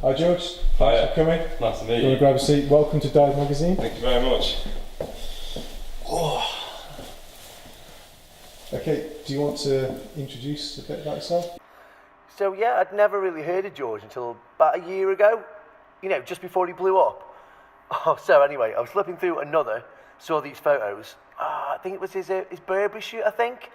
Hi George, thanks for coming. Nice to meet you. You want to grab a seat? Welcome to 𝙈𝙬𝙀 magazine. Thank you very much. Okay, do you want to introduce a bit about yourself? So yeah, I'd never really heard of George until about a year ago, you know, just before he blew up. So anyway, I was flipping through saw these photos. I think it was his Burberry shoot, I think.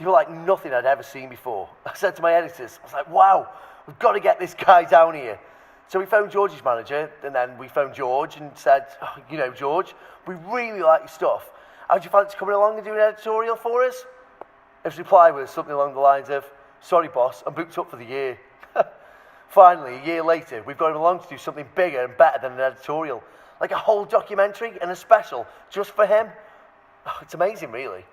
They were like nothing I'd ever seen before. I said to my editors, I was like, wow, we've got to get this guy down here. So we phoned George's manager, and then we phoned George and said, oh, you know, George, we really like your stuff. How'd you fancy coming along and doing an editorial for us? His reply was something along the lines of, sorry boss, I'm booked up for the year. Finally, a year later, we've got him along to do something bigger and better than an editorial. Like a whole documentary and a special just for him. Oh, it's amazing, really.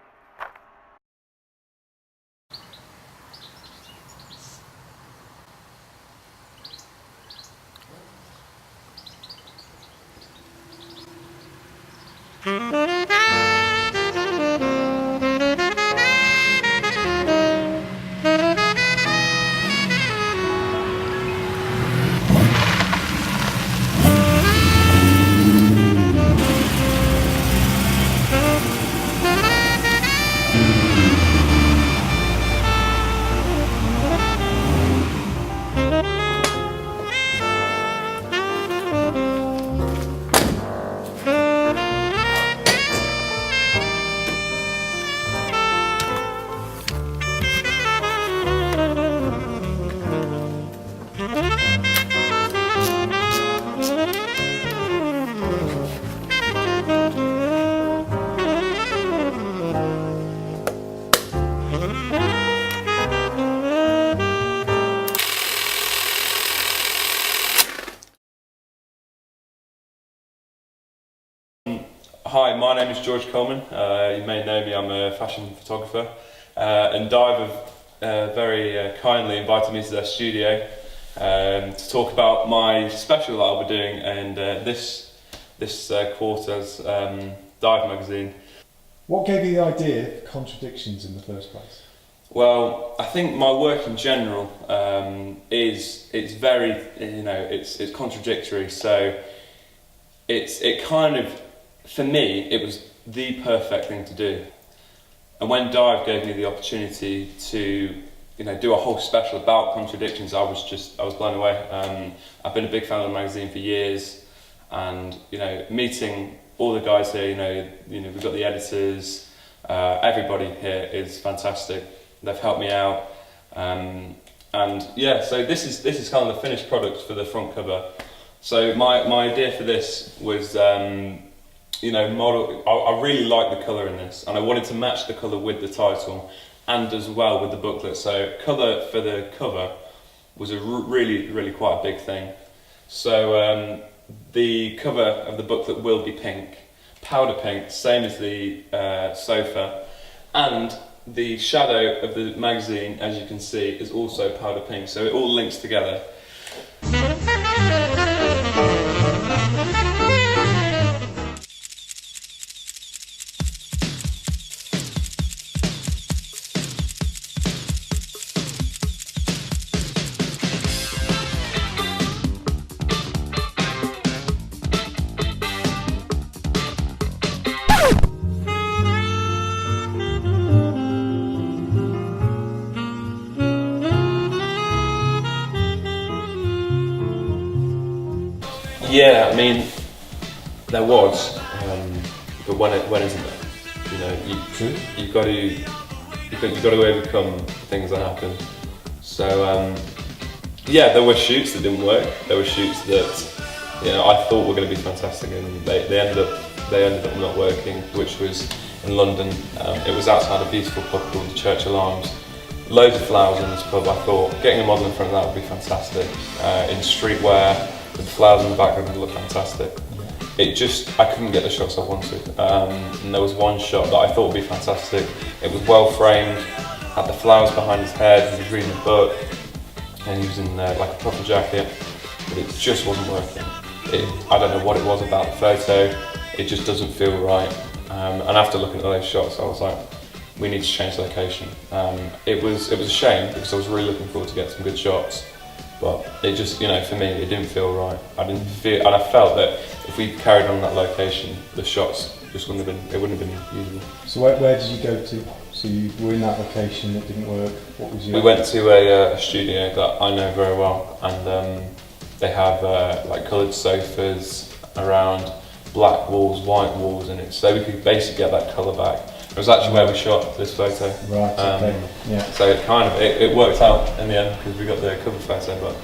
Hi, my name is George Coleman. You may know me, I'm a fashion photographer. And 𝙈𝙬𝙀 have very kindly invited me to their studio to talk about my special that I'll be doing and this quarter's 𝙈𝙬𝙀 magazine. What gave you the idea for Contradictions in the first place? Well, I think my work in general it's very, it's contradictory. So it kind of, for me, it was the perfect thing to do. And when 𝙈𝙬𝙀 gave me the opportunity to, do a whole special about contradictions, I was blown away. I've been a big fan of the magazine for years, and meeting all the guys here, we've got the editors, everybody here is fantastic. They've helped me out, and yeah, so this is kind of the finished product for the front cover. So my idea for this was, I really like the colour in this, and I wanted to match the colour with the title and as well with the booklet. So colour for the cover was a really quite a big thing. So the cover of the booklet will be pink, powder pink, same as the sofa, and the shadow of the magazine, as you can see, is also powder pink. So it all links together. Yeah, I mean, there was, but when isn't there? You've got to overcome things that happen. So yeah, there were shoots that didn't work. There were shoots that I thought were going to be fantastic, and they ended up not working, which was in London. It was outside a beautiful pub called the 𝘿𝙂𝙑𝙀. Loads of flowers in this pub. I thought getting a model in front of that would be fantastic. In streetwear, with the flowers in the background would look fantastic. I couldn't get the shots I wanted. And there was one shot that I thought would be fantastic. It was well framed, had the flowers behind his head, he was reading a book, and he was in like a puffer jacket, but it just wasn't working. I don't know what it was about the photo, it just doesn't feel right. And after looking at those shots, I was like, we need to change location. It was a shame, because I was really looking forward to get some good shots. but it just, you know, for me, it didn't feel right. I didn't feel, and I felt that if we carried on that location, the shots just wouldn't have been, it wouldn't have been usable. So where did you go to? So you were in that location, it didn't work. What was your? We went to a studio that I know very well, and they have like coloured sofas around, black walls, white walls, and it's so we could basically get that colour back. It was actually where we shot this photo. Right. Okay. Yeah. So it kind of it worked out in the end because we got the cover photo, but.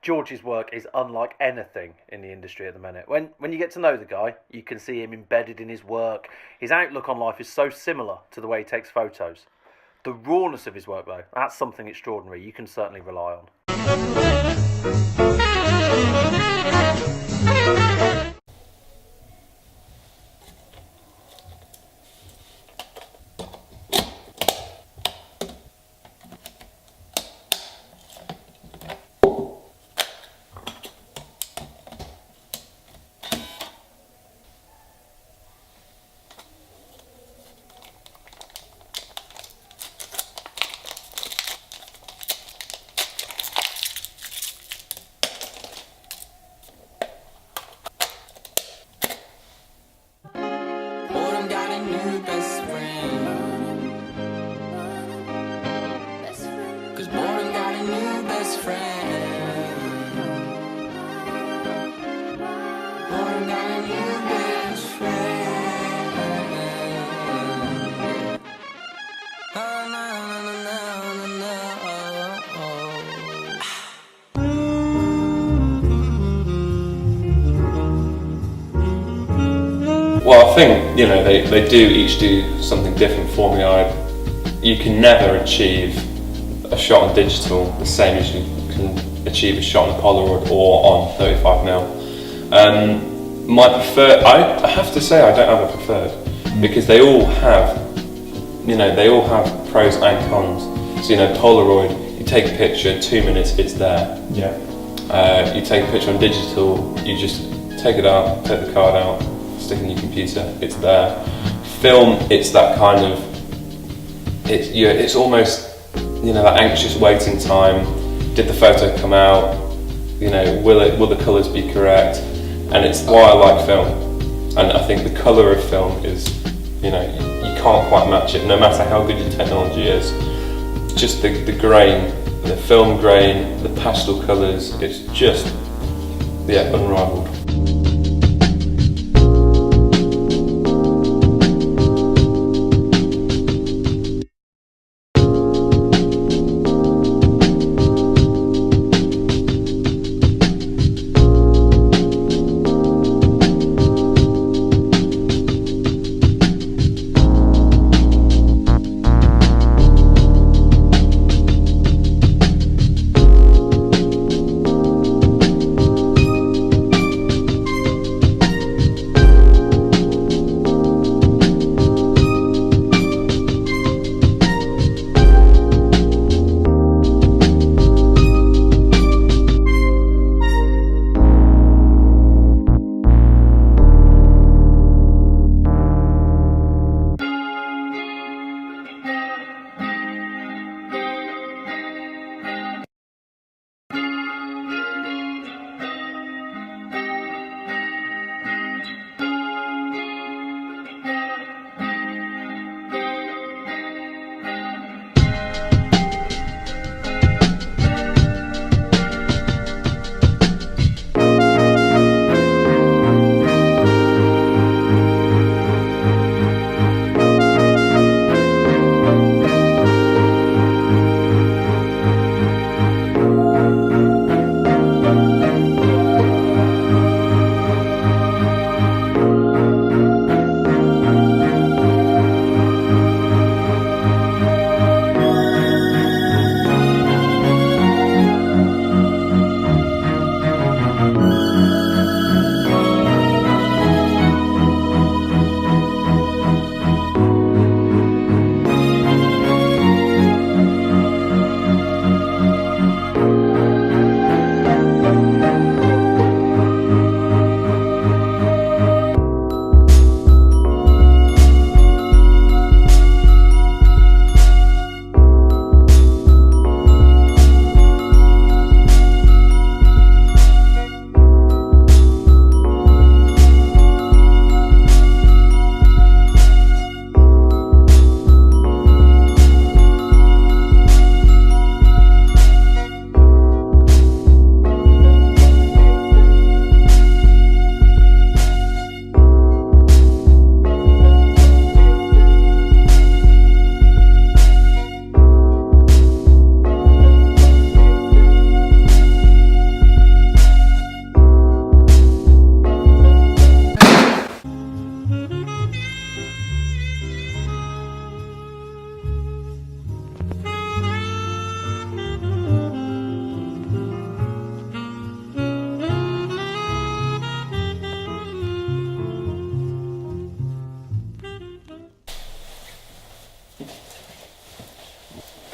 George's work is unlike anything in the industry at the minute. When you get to know the guy, you can see him embedded in his work. His outlook on life is so similar to the way he takes photos. The rawness of his work, though, that's something extraordinary you can certainly rely on. Well, I think, you know, they do each do something different for me. You can never achieve a shot on digital the same as you can achieve a shot on Polaroid or on 35mm. My preferred, I have to say I don't have a preferred, because they all have, you know, they all have pros and cons. So, you know, Polaroid, you take a picture, 2 minutes, it's there. Yeah. You take a picture on digital, you just take it out, take the card out, stick it in your computer, it's there. Film, it's that kind of, it's almost, you know, that anxious waiting time. Did the photo come out? You know, will the colours be correct? And it's why I like film. And I think the colour of film is, you know, you can't quite match it, no matter how good your technology is. Just the grain, the film grain, the pastel colours, it's just, yeah, unrivaled.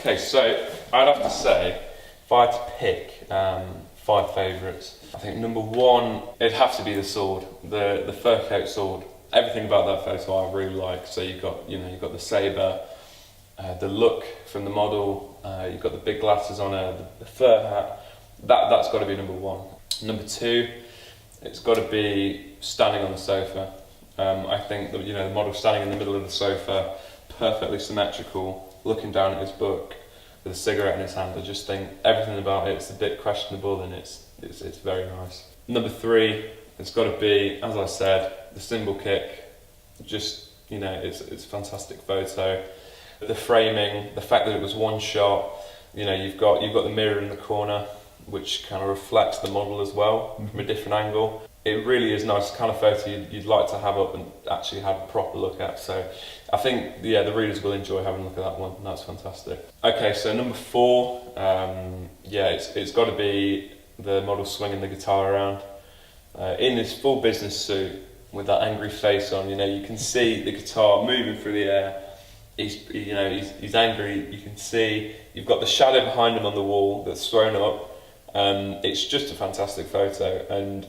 Okay, so I'd have to say, if I had to pick 5 favourites, I think number 1, it'd have to be the sword, the fur coat sword. Everything about that photo I really like. So you've got the sabre, the look from the model, you've got the big glasses on her, the fur hat. That's got to be number 1. Number 2, it's got to be standing on the sofa. I think that the model standing in the middle of the sofa, perfectly symmetrical, looking down at his book with a cigarette in his hand. I just think everything about it's a bit questionable, and it's very nice. Number 3, it's got to be, as I said, the cymbal kick. Just it's a fantastic photo. The framing, the fact that it was one shot. You've got the mirror in the corner, which kind of reflects the model as well from a different angle. It really is nice, kind of photo you'd like to have up and actually have a proper look at. So I think, the readers will enjoy having a look at that one. That's fantastic. Okay, so number 4, it's got to be the model swinging the guitar around in his full business suit with that angry face on. You can see the guitar moving through the air. He's angry. You can see you've got the shadow behind him on the wall that's thrown up. It's just a fantastic photo, and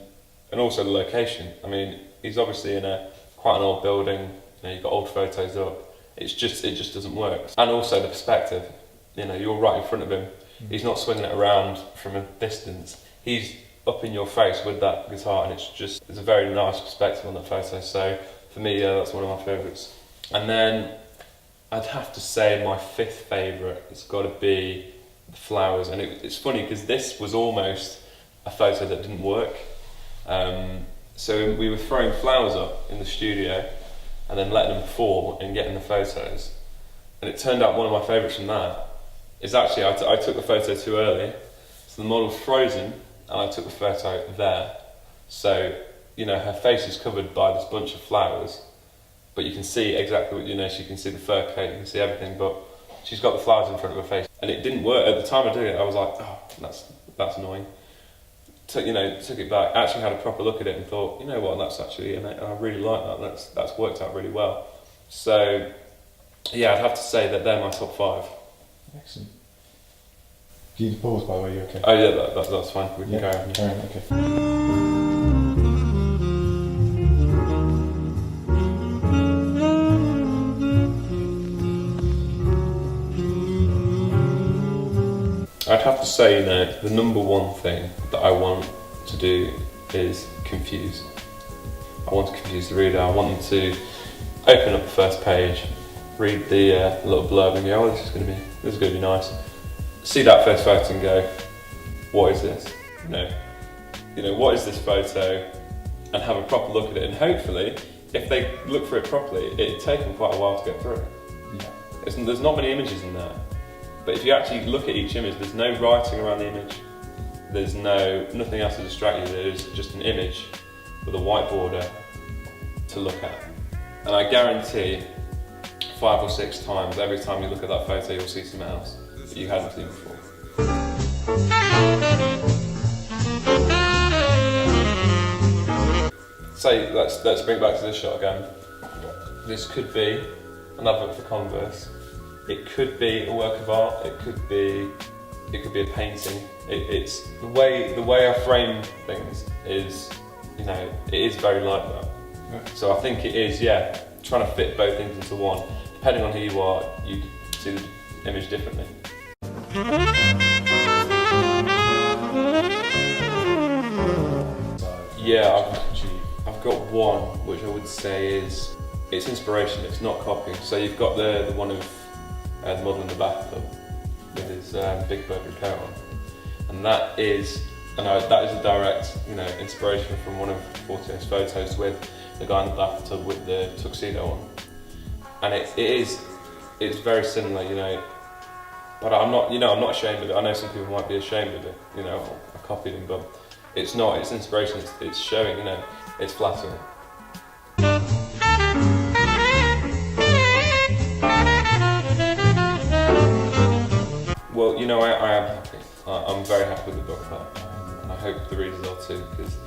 also the location. I mean, he's obviously in quite an old building. You've got old photos up. It just doesn't work. And also the perspective. You're right in front of him. He's not swinging it around from a distance. He's up in your face with that guitar, and it's a very nice perspective on that photo. So for me, that's one of my favourites. And then I'd have to say my 5th favourite has got to be the flowers. And it's funny because this was almost a photo that didn't work. So we were throwing flowers up in the studio and then letting them fall and getting the photos. And it turned out one of my favourites from that is actually, I took the photo too early, so the model's frozen, and I took the photo there. So, her face is covered by this bunch of flowers, but you can see exactly what, she can see the fur coat, you can see everything, but she's got the flowers in front of her face. And it didn't work. At the time I did it, I was like, oh, that's annoying. Took it back, actually had a proper look at it and thought, you know what, that's actually, and I really like that, that's worked out really well. So, yeah, I'd have to say that they're my top 5. Excellent. Do you need to pause, by the way? You okay? Oh yeah, that's fine. We can carry on. Carry on, okay. I'd have to say, the number 1 thing that I want to do is confuse. I want to confuse the reader. I want them to open up the first page, read the little blurb and go, oh, this is going to be nice. See that first photo and go, what is this? What is this photo? And have a proper look at it. And hopefully, if they look for it properly, it'd take them quite a while to get through it. Yeah. There's not many images in there. But if you actually look at each image, there's no writing around the image. There's nothing else to distract you. There's just an image with a white border to look at. And I guarantee 5 or 6 times, every time you look at that photo, you'll see something else that you hadn't seen before. So let's bring it back to this shot again. This could be an advert for Converse. It could be a work of art. It could be a painting. It's the way I frame things is, it is very like that. Yeah. So I think it is, trying to fit both things into one. Depending on who you are, you see the image differently. Yeah, I've got one which I would say it's inspiration. It's not copy. So you've got the one of the model in the bathtub with his big burberry coat on, and that is a direct, inspiration from one of 𝘿𝙄's photos with the guy in the bathtub with the tuxedo on, and it's very similar, but I'm not ashamed of it. I know some people might be ashamed of it, I copied him, but it's not. It's inspiration. It's showing, it's flattering. Well, I am happy. I'm very happy with the book, and I hope the readers are too, because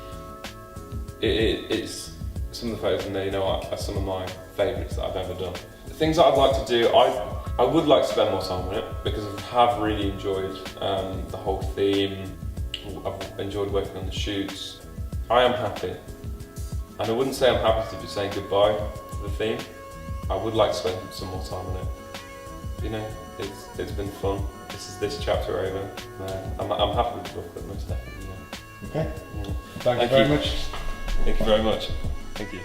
it's some of the photos in there, you know, are some of my favourites that I've ever done. The things that I'd like to do, I would like to spend more time on it because I have really enjoyed the whole theme. I've enjoyed working on the shoots. I am happy, and I wouldn't say I'm happy to be saying goodbye to the theme. I would like to spend some more time on it. You know, it's been fun. This chapter over. I'm happy with the book, most definitely. Yeah. Okay. Yeah. Thank you very much. Thank you very much. Thank you.